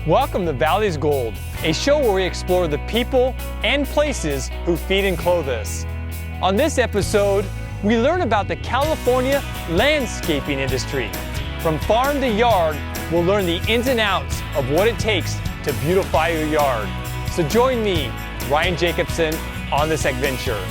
Welcome to Valley's Gold, a show where we explore the people and places who feed and clothe us. On this episode, we learn about the California landscaping industry. From farm to yard, we'll learn the ins and outs of what it takes to beautify your yard. So join me, Ryan Jacobsen, on this adventure.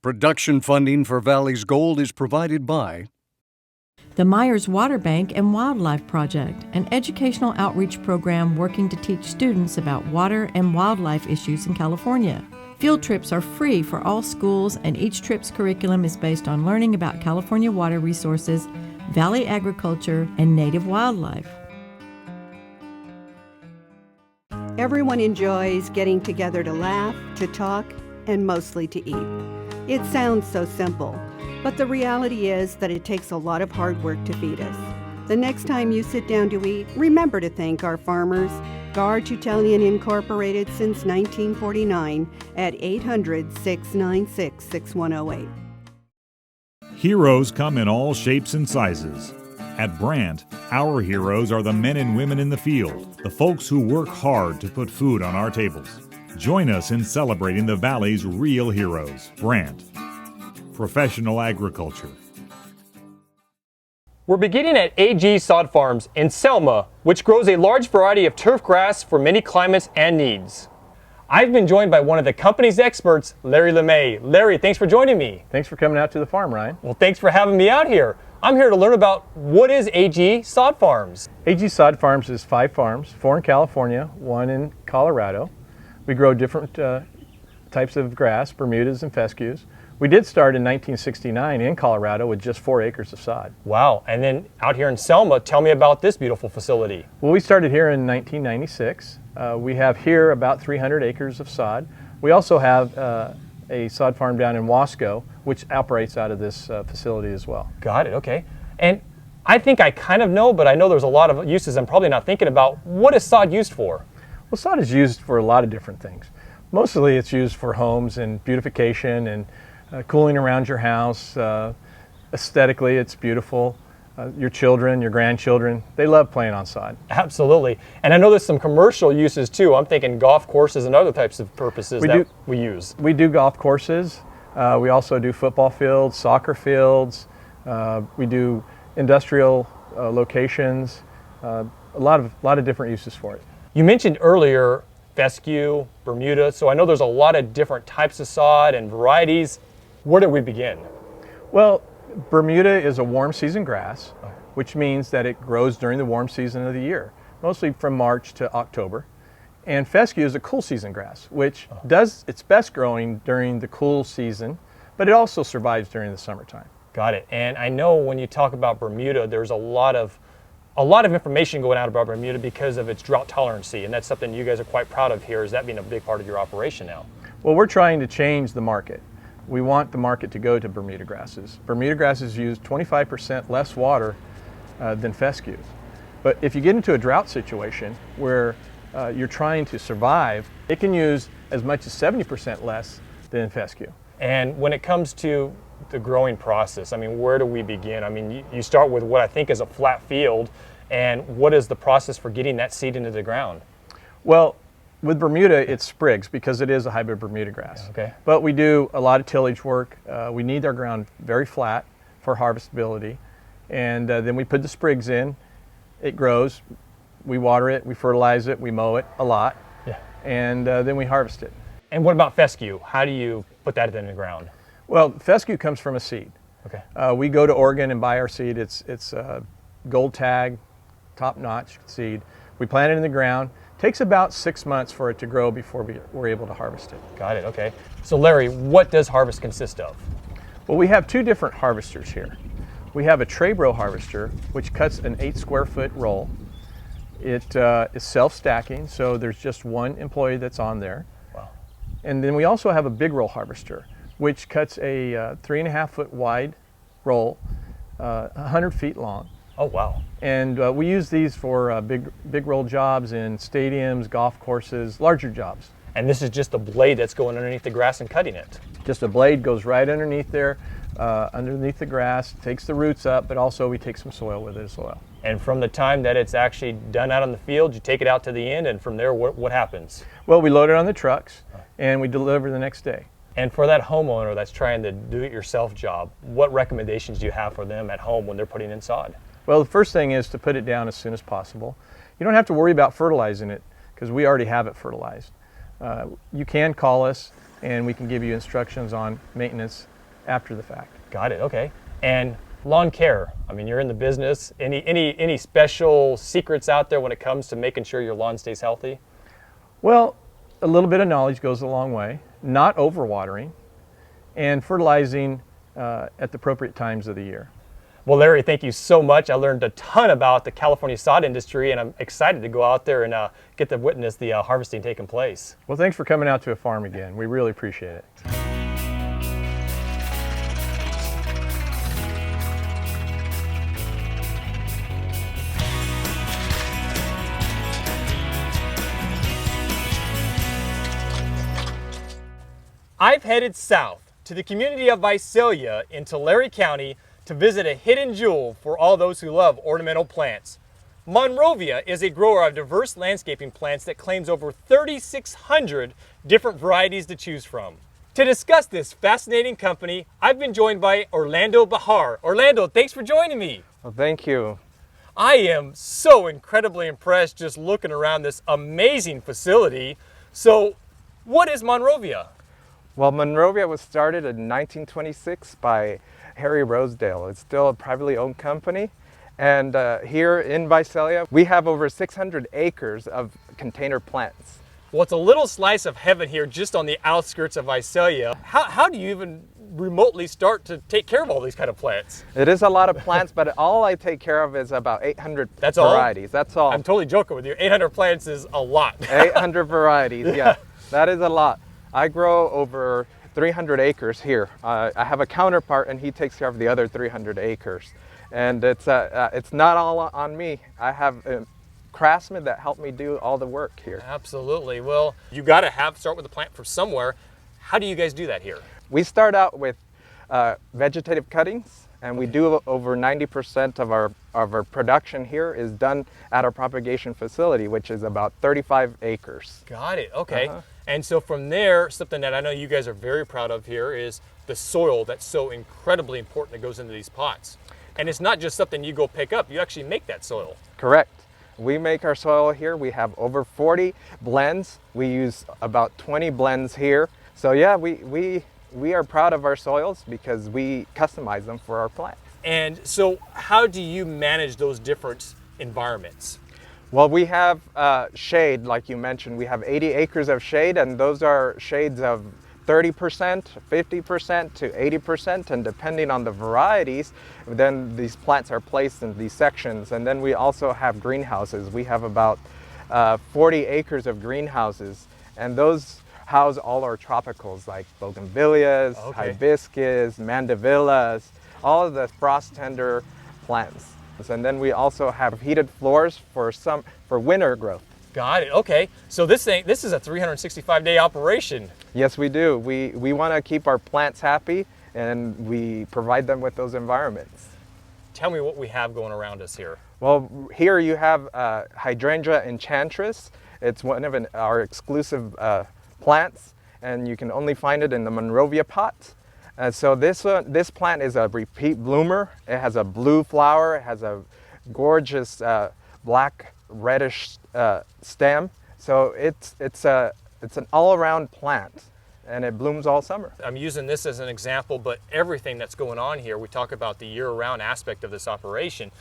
Production funding for Valley's Gold is provided by the Myers Water Bank and Wildlife Project, an educational outreach program working to teach students about water and wildlife issues in California. Field trips are free for all schools, and each trip's curriculum is based on learning about California water resources, valley agriculture, and native wildlife. Everyone enjoys getting together to laugh, to talk, and mostly to eat. It sounds so simple, but the reality is that it takes a lot of hard work to feed us. The next time you sit down to eat, remember to thank our farmers, Gar Tutelian Incorporated since 1949 at 800-696-6108. Heroes come in all shapes and sizes. At Brandt, our heroes are the men and women in the field, the folks who work hard to put food on our tables. Join us in celebrating the Valley's real heroes. Brandt, professional agriculture. We're beginning at A-G Sod Farms in Selma, which grows a large variety of turf grass for many climates and needs. I've been joined by one of the company's experts, Larry LeMay. Larry, thanks for joining me. Thanks for coming out to the farm, Ryan. Well, thanks for having me out here. I'm here to learn about what is A-G Sod Farms. A-G Sod Farms is 5 farms, 4 in California, 1 in Colorado. We grow different types of grass, Bermudas and fescues. We did start in 1969 in Colorado with just 4 acres of sod. Wow, and then out here in Selma, tell me about this beautiful facility. Well, we started here in 1996. We have here about 300 acres of sod. We also have a sod farm down in Wasco, which operates out of this facility as well. Got it, okay. And I think I kind of know, but I know there's a lot of uses I'm probably not thinking about. What is sod used for? Well, sod is used for a lot of different things. Mostly it's used for homes and beautification and cooling around your house. Aesthetically, it's beautiful. Your children, your grandchildren, they love playing on sod. Absolutely. And I know there's some commercial uses too. I'm thinking golf courses and other types of purposes we use. We do golf courses. We also do football fields, soccer fields. We do industrial locations. A lot of different uses for it. You mentioned earlier fescue, Bermuda, so I know there's a lot of different types of sod and varieties. Where do we begin? Well, Bermuda is a warm season grass, which means that it grows during the warm season of the year, mostly from March to October. And fescue is a cool season grass, which does its best growing during the cool season, but it also survives during the summertime. Got it. And I know when you talk about Bermuda, there's a lot of information going out about Bermuda because of its drought tolerancy, and that's something you guys are quite proud of here. Is that being a big part of your operation now? Well, we're trying to change the market. We want the market to go to Bermuda grasses. Bermuda grasses use 25% less water than fescues. But if you get into a drought situation where you're trying to survive, it can use as much as 70% less than fescue. And when it comes to the growing process, I mean, where do we begin? I mean, you start with what I think is a flat field, And what is the process for getting that seed into the ground? Well, with Bermuda, it's sprigs because it is a hybrid Bermuda grass. Okay. But we do a lot of tillage work. We need our ground very flat for harvestability. And then we put the sprigs in. It grows. We water it, we fertilize it, we mow it a lot. Yeah. And then we harvest it. And what about fescue? How do you put that in the ground? Well, fescue comes from a seed. Okay. We go to Oregon and buy our seed. It's gold tag, top-notch seed. We plant it in the ground. Takes about 6 months for it to grow before we're able to harvest it. Got it, okay. So Larry, what does harvest consist of? Well, we have two different harvesters here. We have a tray row harvester, which cuts an 8 square foot roll. It is self-stacking, so there's just one employee that's on there. Wow. And then we also have a big roll harvester, which cuts a 3.5 foot wide roll, 100 feet long. Oh, wow. And we use these for big roll jobs in stadiums, golf courses, larger jobs. And this is just the blade that's going underneath the grass and cutting it. Just a blade goes right underneath there, underneath the grass, takes the roots up, but also we take some soil with it as well. And from the time that it's actually done out on the field, you take it out to the end, and from there, what happens? Well, we load it on the trucks, and we deliver the next day. And for that homeowner that's trying to do-it-yourself job, what recommendations do you have for them at home when they're putting in sod? Well, the first thing is to put it down as soon as possible. You don't have to worry about fertilizing it because we already have it fertilized. You can call us and we can give you instructions on maintenance after the fact. Got it, okay. And lawn care, I mean, you're in the business. Any special secrets out there when it comes to making sure your lawn stays healthy? Well, a little bit of knowledge goes a long way. Not overwatering and fertilizing at the appropriate times of the year. Well, Larry, thank you so much. I learned a ton about the California sod industry, and I'm excited to go out there and get to witness the harvesting taking place. Well, thanks for coming out to a farm again. We really appreciate it. I've headed south to the community of Visalia in Tulare County to visit a hidden jewel for all those who love ornamental plants. Monrovia is a grower of diverse landscaping plants that claims over 3,600 different varieties to choose from. To discuss this fascinating company, I've been joined by Orlando Bejar. Orlando, thanks for joining me. Well, thank you. I am so incredibly impressed just looking around this amazing facility. So, what is Monrovia? Well, Monrovia was started in 1926 by Harry Rosedale. It's still a privately owned company. And here in Visalia, we have over 600 acres of container plants. Well, it's a little slice of heaven here just on the outskirts of Visalia. How do you even remotely start to take care of all these kind of plants? It is a lot of plants, but all I take care of is about 800 That's all? varieties. That's all. I'm totally joking with you. 800 plants is a lot. 800 varieties, yeah. That is a lot. I grow over 300 acres here. I have a counterpart and he takes care of the other 300 acres. And it's not all on me. I have craftsmen that help me do all the work here. Absolutely. Well, you got to start with the plant from somewhere. How do you guys do that here? We start out with vegetative cuttings, and we do over 90% of our production here is done at our propagation facility, which is about 35 acres. Got it. Okay. And so from there, something that I know you guys are very proud of here is the soil that's so incredibly important that goes into these pots. And it's not just something you go pick up, you actually make that soil. Correct. We make our soil here. We have over 40 blends. We use about 20 blends here. So yeah, we are proud of our soils because we customize them for our plants. And so how do you manage those different environments? Well, we have shade, like you mentioned. We have 80 acres of shade, and those are shades of 30%, 50% to 80%, and depending on the varieties, then these plants are placed in these sections. And then we also have greenhouses. We have about 40 acres of greenhouses, and those house all our tropicals like bougainvilleas, hibiscus, mandevillas, all of the frost tender plants. And then we also have heated floors for winter growth. Got it. Okay. So this is a 365-day operation. Yes, we do. We want to keep our plants happy, and we provide them with those environments. Tell me what we have going around us here. Well, here you have Hydrangea enchantress. It's one of our exclusive plants, and you can only find it in the Monrovia pot. So this plant is a repeat bloomer. It has a blue flower. It has a gorgeous black reddish stem. So it's an all-around plant, and it blooms all summer. I'm using this as an example, but everything that's going on here, we talk about the year-round aspect of this operation.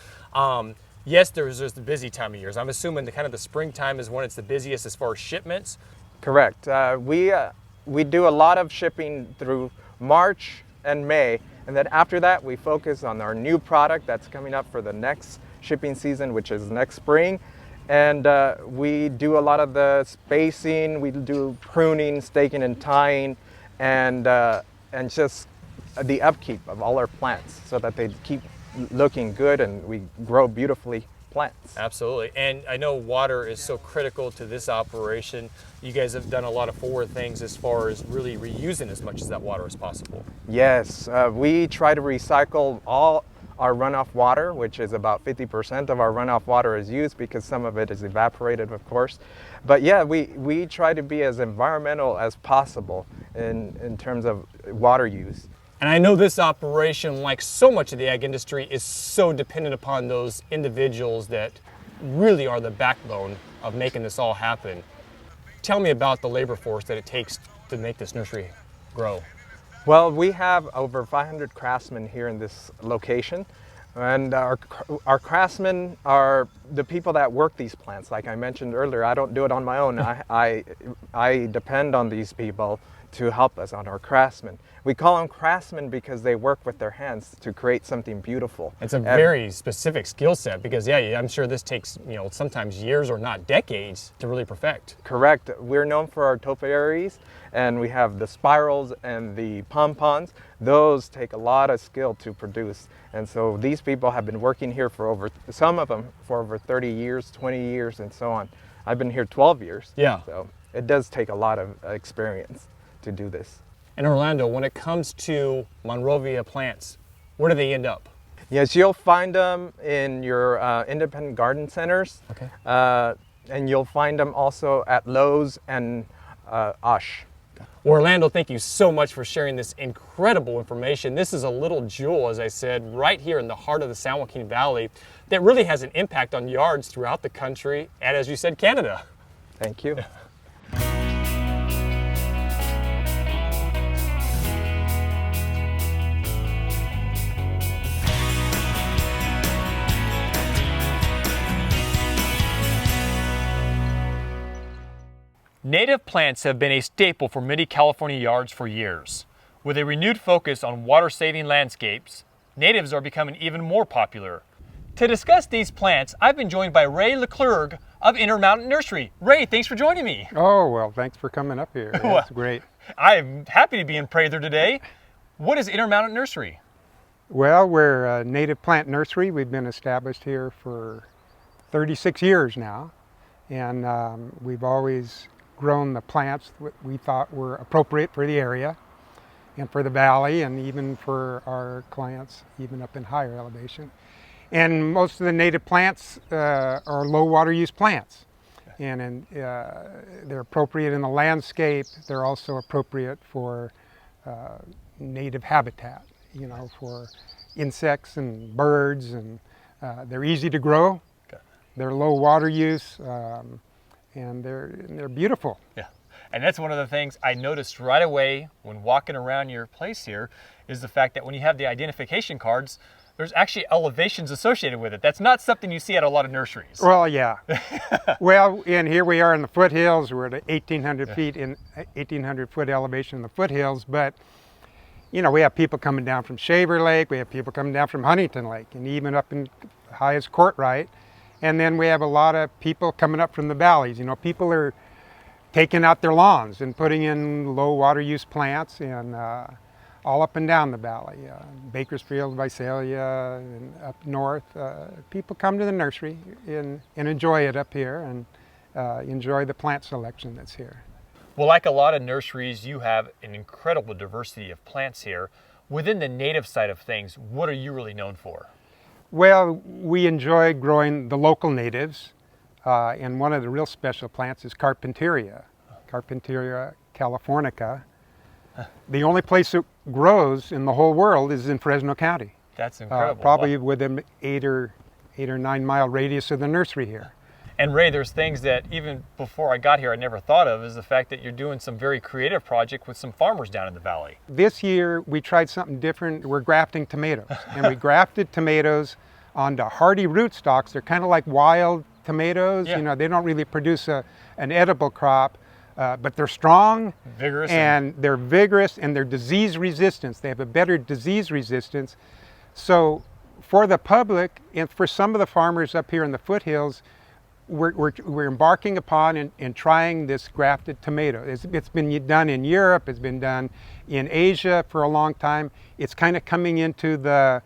Yes, there's the busy time of years. I'm assuming the springtime is when it's the busiest as far as shipments. Correct. We do a lot of shipping through March and May, and then after that we focus on our new product that's coming up for the next shipping season, which is next spring. And we do a lot of the spacing, we do pruning, staking and tying, and just the upkeep of all our plants so that they keep looking good and we grow beautifully plants. Absolutely. And I know water is so critical to this operation. You guys have done a lot of forward things as far as really reusing as much of that water as possible. Yes, we try to recycle all our runoff water, which is about 50% of our runoff water is used because some of it is evaporated, of course. But yeah, we try to be as environmental as possible in terms of water use. And I know this operation, like so much of the ag industry, is so dependent upon those individuals that really are the backbone of making this all happen. Tell me about the labor force that it takes to make this nursery grow. Well, we have over 500 craftsmen here in this location, and our craftsmen are the people that work these plants. Like I mentioned earlier, I don't do it on my own. I depend on these people to help us, on our craftsmen. We call them craftsmen because they work with their hands to create something beautiful. It's a very specific skill set because, yeah, I'm sure this takes, sometimes years or not decades to really perfect. Correct. We're known for our topiaries, and we have the spirals and the pompons. Those take a lot of skill to produce. And so these people have been working here for some of them for over 30 years, 20 years, and so on. I've been here 12 years. Yeah. So it does take a lot of experience to do this. And Orlando, when it comes to Monrovia plants, where do they end up? Yes, you'll find them in your independent garden centers. Okay. And you'll find them also at Lowe's and Osh. Orlando, thank you so much for sharing this incredible information. This is a little jewel, as I said, right here in the heart of the San Joaquin Valley that really has an impact on yards throughout the country and, as you said, Canada. Thank you. Native plants have been a staple for many California yards for years. With a renewed focus on water-saving landscapes, natives are becoming even more popular. To discuss these plants, I've been joined by Ray LaClergue of Intermountain Nursery. Ray, thanks for joining me. Oh, well, thanks for coming up here. That's great. I'm happy to be in Prather today. What is Intermountain Nursery? Well, we're a native plant nursery. We've been established here for 36 years now, and we've always grown the plants that we thought were appropriate for the area and for the valley, and even for our clients even up in higher elevation. And most of the native plants are low water use plants, and they're appropriate in the landscape. They're also appropriate for native habitat, for insects and birds, and they're easy to grow. Okay. They're low water use, and they're beautiful. Yeah, and that's one of the things I noticed right away when walking around your place here is the fact that when you have the identification cards, there's actually elevations associated with it. That's not something you see at a lot of nurseries. Well, yeah. Well, and here we are in the foothills. We're at 1,800 feet in 1,800 foot elevation in the foothills, but we have people coming down from Shaver Lake, we have people coming down from Huntington Lake, and even up in high as Courtright. And then we have a lot of people coming up from the valleys. People are taking out their lawns and putting in low water use plants, and all up and down the valley. Bakersfield, Visalia, and up north. People come to the nursery and enjoy it up here, and enjoy the plant selection that's here. Well, like a lot of nurseries, you have an incredible diversity of plants here. Within the native side of things, what are you really known for? Well, we enjoy growing the local natives, and one of the real special plants is Carpentaria californica. The only place it grows in the whole world is in Fresno County. That's incredible. Probably within 8 or 9 mile radius of the nursery here. And Ray, there's things that even before I got here I never thought of, is the fact that you're doing some very creative project with some farmers down in the valley. This year we tried something different. We're grafting tomatoes, and we grafted tomatoes onto hardy rootstocks. They're kind of like wild tomatoes. Yeah. You know, they don't really produce an edible crop, but they're strong, Vigorous, and they're vigorous, and they're disease resistant. They have a better disease resistance. So for the public and for some of the farmers up here in the foothills, we're embarking upon and trying this grafted tomato. It's been done in Europe, it's been done in Asia for a long time. It's kind of coming into the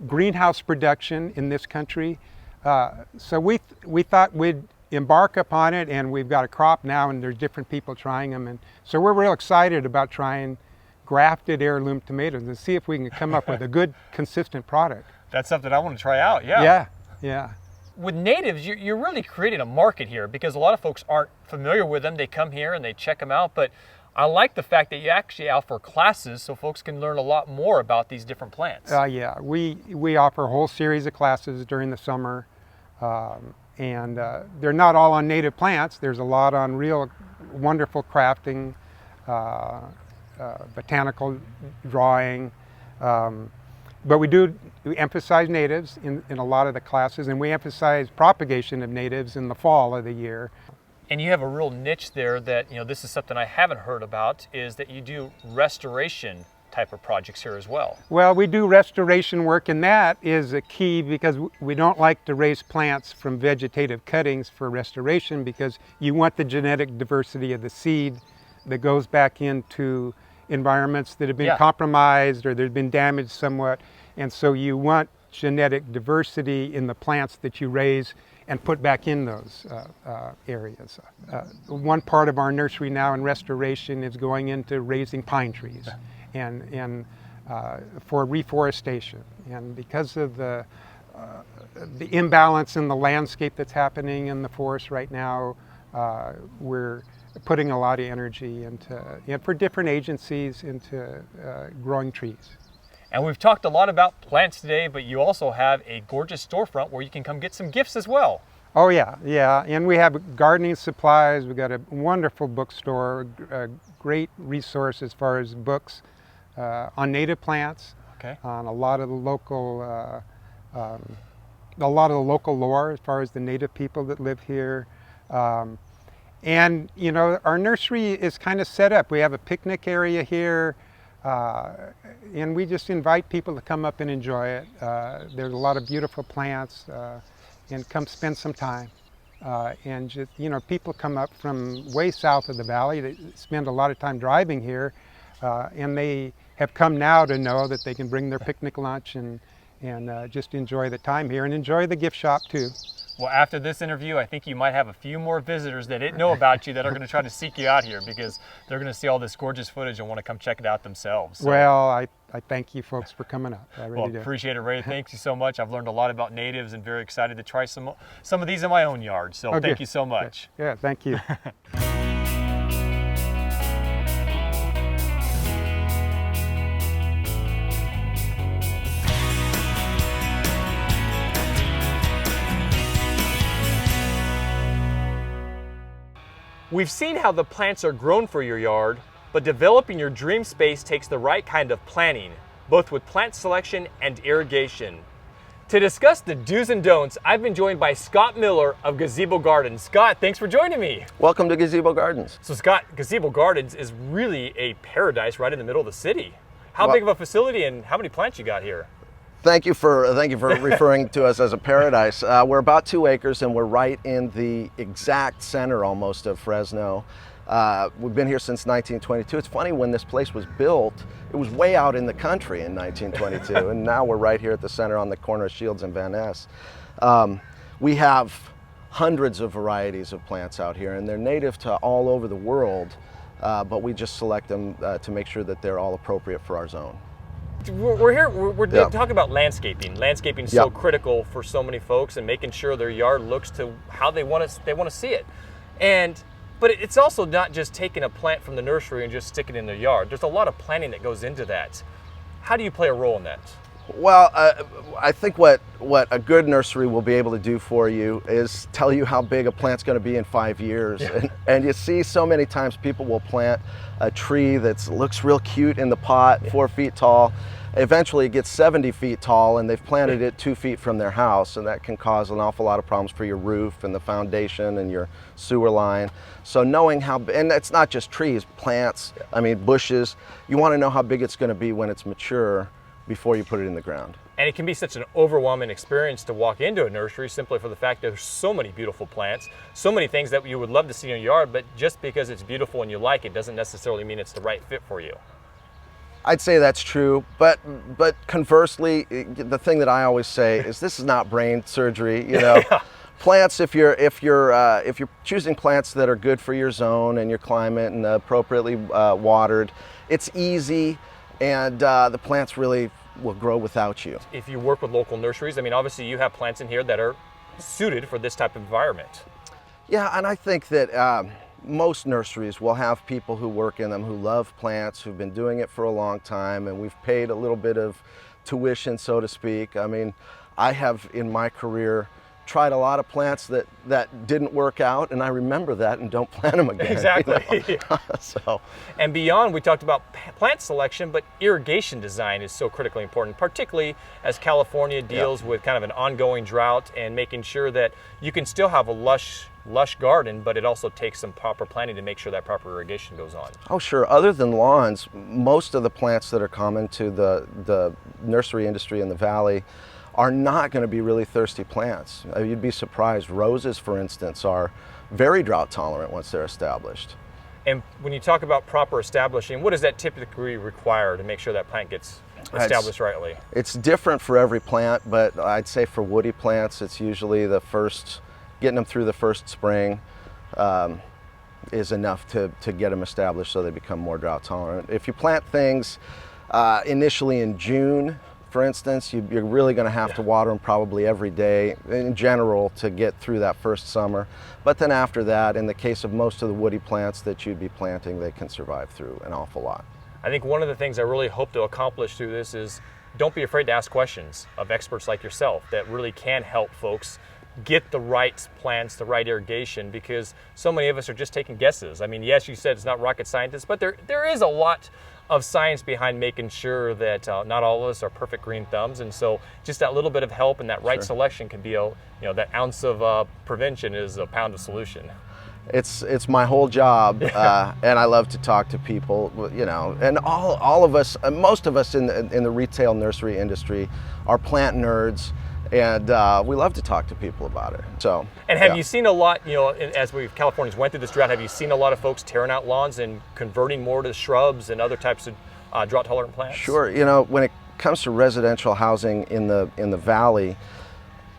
greenhouse production in this country. So we thought we'd embark upon it, and we've got a crop now, and there's different people trying them. And so we're real excited about trying grafted heirloom tomatoes and see if we can come up with a good, consistent product. That's something I want to try out, yeah. Yeah, yeah. With natives, you're really creating a market here because a lot of folks aren't familiar with them. They come here and they check them out, but I like the fact that you actually offer classes so folks can learn a lot more about these different plants. Yeah, we offer a whole series of classes during the summer, and they're not all on native plants. There's a lot on real wonderful crafting, botanical drawing, but we emphasize natives in a lot of the classes, and we emphasize propagation of natives in the fall of the year. And you have a real niche there that, you know, this is something I haven't heard about, is that you do restoration type of projects here as well. Well, we do restoration work, and that is a key because we don't like to raise plants from vegetative cuttings for restoration, because you want the genetic diversity of the seed that goes back into environments that have been compromised or they've been damaged somewhat. And so you want genetic diversity in the plants that you raise and put back in those areas. One part of our nursery now in restoration is going into raising pine trees and for reforestation. And because of the imbalance in the landscape that's happening in the forest right now, we're putting a lot of energy into, for different agencies, into growing trees. And we've talked a lot about plants today, but you also have a gorgeous storefront where you can come get some gifts as well. Oh yeah, and we have gardening supplies. We've got a wonderful bookstore, a great resource as far as books on native plants, on a lot of the local lore as far as the native people that live here. And you know, our nursery is kind of set up. We have a picnic area here, and we just invite people to come up and enjoy it. There's a lot of beautiful plants, and come spend some time. And just, you know, people come up from way south of the valley. They spend a lot of time driving here, and they have come now to know that they can bring their picnic lunch and just enjoy the time here and enjoy the gift shop too. Well, after this interview, I think you might have a few more visitors that didn't know about you that are going to try to seek you out here because they're going to see all this gorgeous footage and want to come check it out themselves. So. Well, I thank you folks for coming up. I really do. Appreciate it, Ray. Thank you so much. I've learned a lot about natives and very excited to try some of these in my own yard. So thank you so much. Yeah, thank you. We've seen how the plants are grown for your yard, but developing your dream space takes the right kind of planning, both with plant selection and irrigation. To discuss the do's and don'ts, I've been joined by Scott Miller of Gazebo Gardens. Scott, thanks for joining me. Welcome to Gazebo Gardens. So Scott, Gazebo Gardens is really a paradise right in the middle of the city. How big of a facility and how many plants you got here? Thank you for referring to us as a paradise. We're about 2 acres and we're right in the exact center almost of Fresno. We've been here since 1922. It's funny, when this place was built, it was way out in the country in 1922, and now we're right here at the center on the corner of Shields and Van Ness. We have hundreds of varieties of plants out here, and they're native to all over the world, but we just select them to make sure that they're all appropriate for our zone. We're here, we're Yeah. talking about landscaping. Landscaping is Yeah. so critical for so many folks, and making sure their yard looks to how they want to see it. But it's also not just taking a plant from the nursery and just sticking it in their yard. There's a lot of planning that goes into that. How do you play a role in that? Well, I think what a good nursery will be able to do for you is tell you how big a plant's going to be in 5 years. Yeah. And you see so many times people will plant a tree that looks real cute in the pot, 4 feet tall. Eventually it gets 70 feet tall and they've planted it 2 feet from their house, and that can cause an awful lot of problems for your roof and the foundation and your sewer line. So knowing how, and it's not just trees, plants, I mean bushes, you want to know how big it's going to be when it's mature before you put it in the ground. And it can be such an overwhelming experience to walk into a nursery simply for the fact that there's so many beautiful plants, so many things that you would love to see in your yard, but just because it's beautiful and you like it doesn't necessarily mean it's the right fit for you. I'd say that's true, but conversely, the thing that I always say is this is not brain surgery. You know, plants. If you're choosing plants that are good for your zone and your climate and appropriately watered, it's easy, and the plants really will grow without you. If you work with local nurseries, I mean, obviously you have plants in here that are suited for this type of environment. Yeah, and I think that most nurseries will have people who work in them who love plants, who've been doing it for a long time, and we've paid a little bit of tuition, so to speak. I mean, I have in my career tried a lot of plants that didn't work out, and I remember that and don't plant them again. Exactly. You know? So, and beyond, we talked about plant selection, but irrigation design is so critically important, particularly as California deals with kind of an ongoing drought, and making sure that you can still have a lush garden, but it also takes some proper planning to make sure that proper irrigation goes on. Oh sure, other than lawns, most of the plants that are common to the nursery industry in the valley are not going to be really thirsty plants. You'd be surprised. Roses, for instance, are very drought tolerant once they're established. And when you talk about proper establishing, what does that typically require to make sure that plant gets established rightly? It's different for every plant, but I'd say for woody plants, it's usually getting them through the first spring is enough to get them established so they become more drought tolerant. If you plant things initially in June, for instance, you're really going to have to water them probably every day in general to get through that first summer. But then after that, in the case of most of the woody plants that you'd be planting, they can survive through an awful lot. I think one of the things I really hope to accomplish through this is don't be afraid to ask questions of experts like yourself that really can help folks get the right plants, the right irrigation, because so many of us are just taking guesses. I mean, yes, you said it's not rocket scientists, but there is a lot of science behind making sure that not all of us are perfect green thumbs, and so just that little bit of help and that right selection can be that ounce of prevention is a pound of solution. It's my whole job, and I love to talk to people, you know, and all of us, most of us in the retail nursery industry are plant nerds, and we love to talk to people about it. So. And have you seen a lot, as Californians went through this drought, have you seen a lot of folks tearing out lawns and converting more to shrubs and other types of drought-tolerant plants? Sure. You know, when it comes to residential housing in the valley,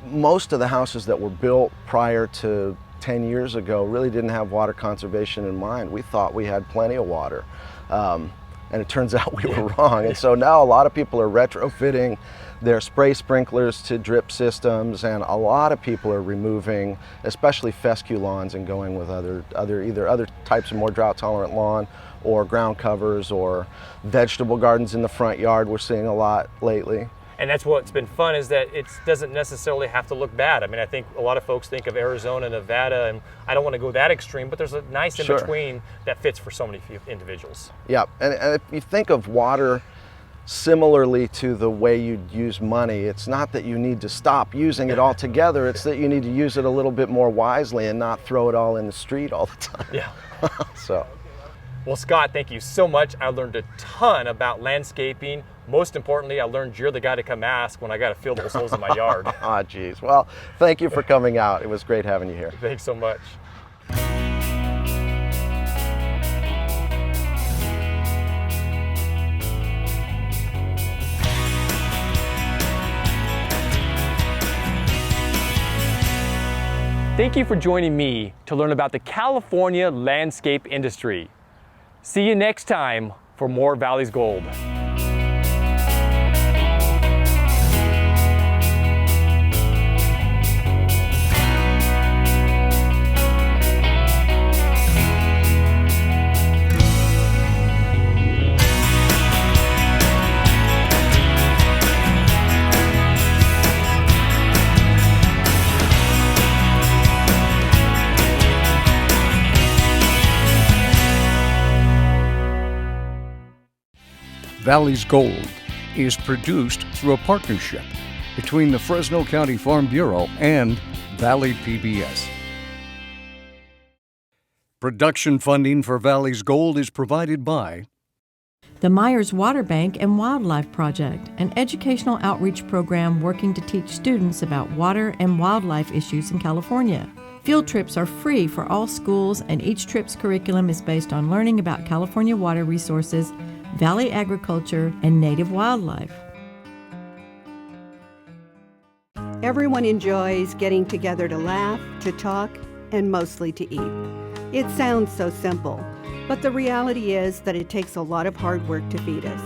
most of the houses that were built prior to 10 years ago really didn't have water conservation in mind. We thought we had plenty of water, and it turns out we were wrong. And so now a lot of people are retrofitting their spray sprinklers to drip systems, and a lot of people are removing, especially fescue lawns, and going with either other types of more drought tolerant lawn, or ground covers, or vegetable gardens in the front yard. We're seeing a lot lately. And that's what's been fun, is that it doesn't necessarily have to look bad. I mean, I think a lot of folks think of Arizona, Nevada, and I don't want to go that extreme, but there's a nice in between that fits for so many individuals. Yeah, and if you think of water similarly to the way you'd use money, it's not that you need to stop using it altogether, it's that you need to use it a little bit more wisely and not throw it all in the street all the time. Yeah. So. Well, Scott, thank you so much. I learned a ton about landscaping. Most importantly, I learned you're the guy to come ask when I got to fill those holes in my yard. Ah, geez. Well, thank you for coming out. It was great having you here. Thanks so much. Thank you for joining me to learn about the California landscape industry. See you next time for more Valley's Gold. Valley's Gold is produced through a partnership between the Fresno County Farm Bureau and Valley PBS. Production funding for Valley's Gold is provided by the Myers Water Bank and Wildlife Project, an educational outreach program working to teach students about water and wildlife issues in California. Field trips are free for all schools, and each trip's curriculum is based on learning about California water resources, valley agriculture, and native wildlife. Everyone enjoys getting together to laugh, to talk, and mostly to eat. It sounds so simple, but the reality is that it takes a lot of hard work to feed us.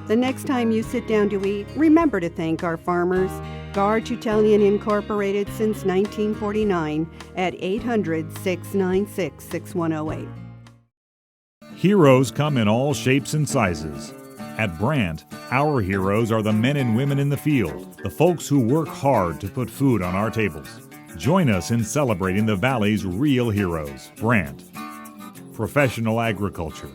The next time you sit down to eat, remember to thank our farmers, Gar Tutelian Incorporated since 1949 at 800-696-6108. Heroes come in all shapes and sizes. At Brandt, our heroes are the men and women in the field, the folks who work hard to put food on our tables. Join us in celebrating the Valley's real heroes. Brandt, professional agriculture.